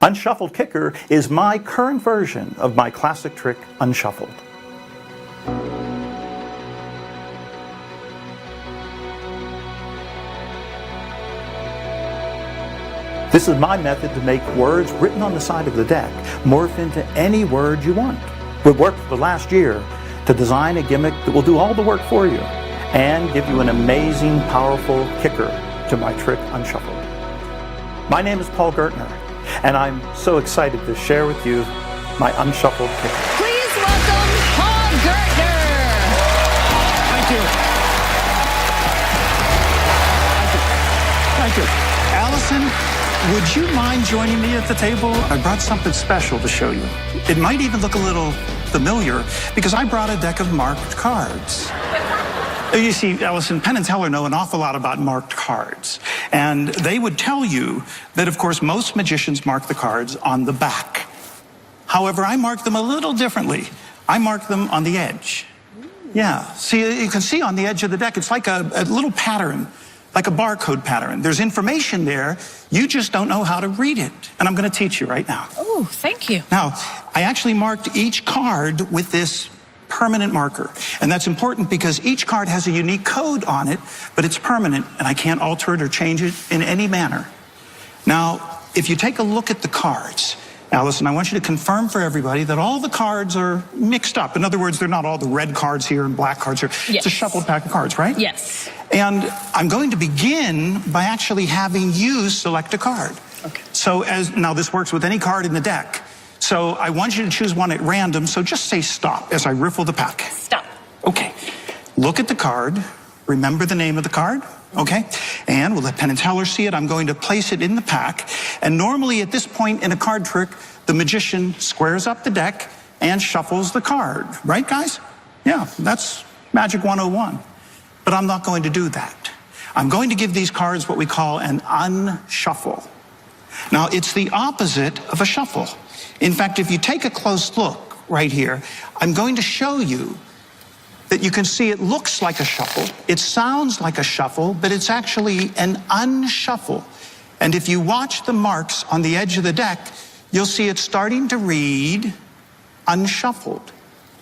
Unshuffled Kicker is my current version of my classic trick, Unshuffled. This is my method to make words written on the side of the deck morph into any word you want. We've worked for the last year to design a gimmick that will do all the work for you and give you an amazing, powerful kicker to my trick, Unshuffled. My name is Paul Gertner, and I'm so excited to share with you my Unshuffled Kicker. Please welcome Paul Gertner. Thank you. Thank you. Allison, would you mind joining me at the table? I brought something special to show you. It might even look a little familiar because I brought a deck of marked cards. You see, Allison, Penn and Teller know an awful lot about marked cards. And they would tell you that, of course, most magicians mark the cards on the back. However, I mark them a little differently. I mark them on the edge. Yeah, see, you can see on the edge of the deck, it's like a little pattern, like a barcode pattern. There's information there, you just don't know how to read it. And I'm gonna teach you right now. Oh, thank you. Now, I actually marked each card with this permanent marker. And that's important because each card has a unique code on it, but it's permanent and I can't alter it or change it in any manner. Now, if you take a look at the cards, Allison, I want you to confirm for everybody that all the cards are mixed up. In other words, they're not all the red cards here and black cards here. Yes. It's a shuffled pack of cards, right? Yes. And I'm going to begin by actually having you select a card. Okay. So now this works with any card in the deck. So I want you to choose one at random, so just say stop as I riffle the pack. Stop. Okay. Look at the card. Remember the name of the card. Okay. And we'll let Penn and Teller see it. I'm going to place it in the pack. And normally at this point in a card trick, the magician squares up the deck and shuffles the card. Right, guys? Yeah, that's Magic 101. But I'm not going to do that. I'm going to give these cards what we call an unshuffle. Now, it's the opposite of a shuffle. In fact, if you take a close look right here, I'm going to show you that you can see it looks like a shuffle, it sounds like a shuffle, but it's actually an unshuffle. And if you watch the marks on the edge of the deck, you'll see it's starting to read unshuffled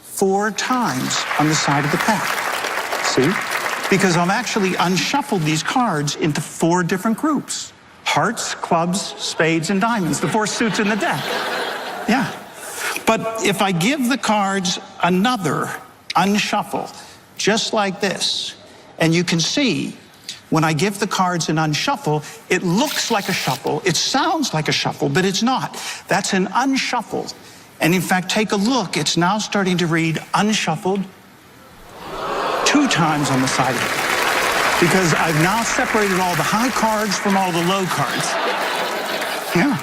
4 times on the side of the pack. See? Because I've actually unshuffled these cards into 4 different groups. Hearts, clubs, spades, and diamonds, the 4 suits in the deck. Yeah. But if I give the cards another unshuffle, just like this, and you can see when I give the cards an unshuffle, it looks like a shuffle, it sounds like a shuffle, but it's not. That's an unshuffle. And in fact, take a look, it's now starting to read unshuffled 2 times on the side of it. Because I've now separated all the high cards from all the low cards. Yeah.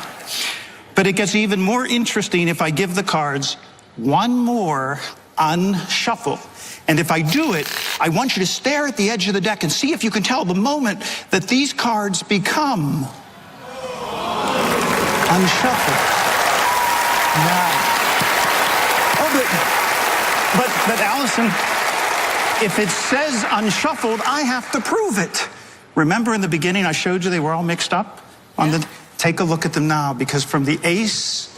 But it gets even more interesting if I give the cards one more unshuffle. And if I do it, I want you to stare at the edge of the deck and see if you can tell the moment that these cards become unshuffled. Wow. Oh, but Allison, if it says unshuffled, I have to prove it. Remember in the beginning I showed you they were all mixed up on the... Take a look at them now, because from the ace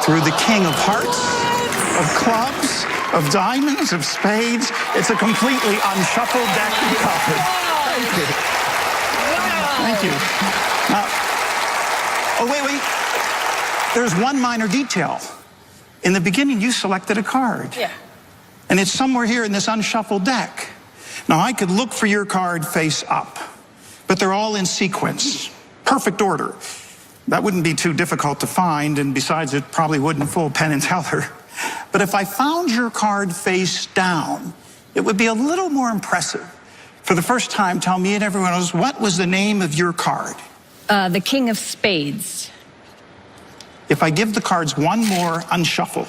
through the king of hearts, of clubs, of diamonds, of spades, it's a completely unshuffled deck of cards. Thank you. Thank you. Now, oh, wait. There's one minor detail. In the beginning, you selected a card. Yeah. And it's somewhere here in this unshuffled deck. Now, I could look for your card face up, but they're all in sequence, perfect order. That wouldn't be too difficult to find, and besides, it probably wouldn't fool Penn and Teller. But if I found your card face down, it would be a little more impressive. For the first time, tell me and everyone else, what was the name of your card? The king of spades. If I give the cards one more unshuffle,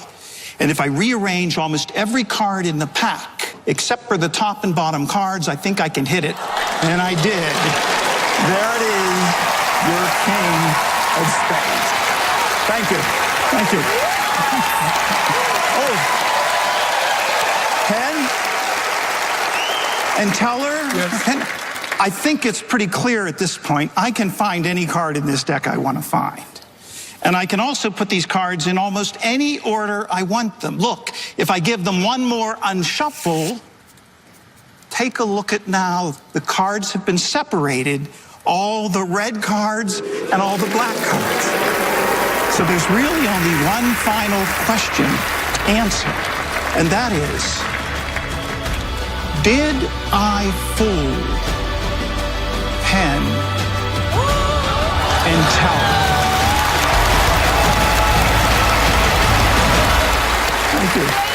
and if I rearrange almost every card in the pack, except for the top and bottom cards, I think I can hit it. And I did. There it is, your king of spades. Thank you. Thank you. Oh. Penn and Teller? Yes. Penn, I think it's pretty clear at this point. I can find any card in this deck I want to find. And I can also put these cards in almost any order I want them. Look, if I give them one more unshuffle, take a look at now. The cards have been separated, all the red cards and all the black cards. So there's really only one final question to answer, and that is, did I fool Penn and Teller? Thank you.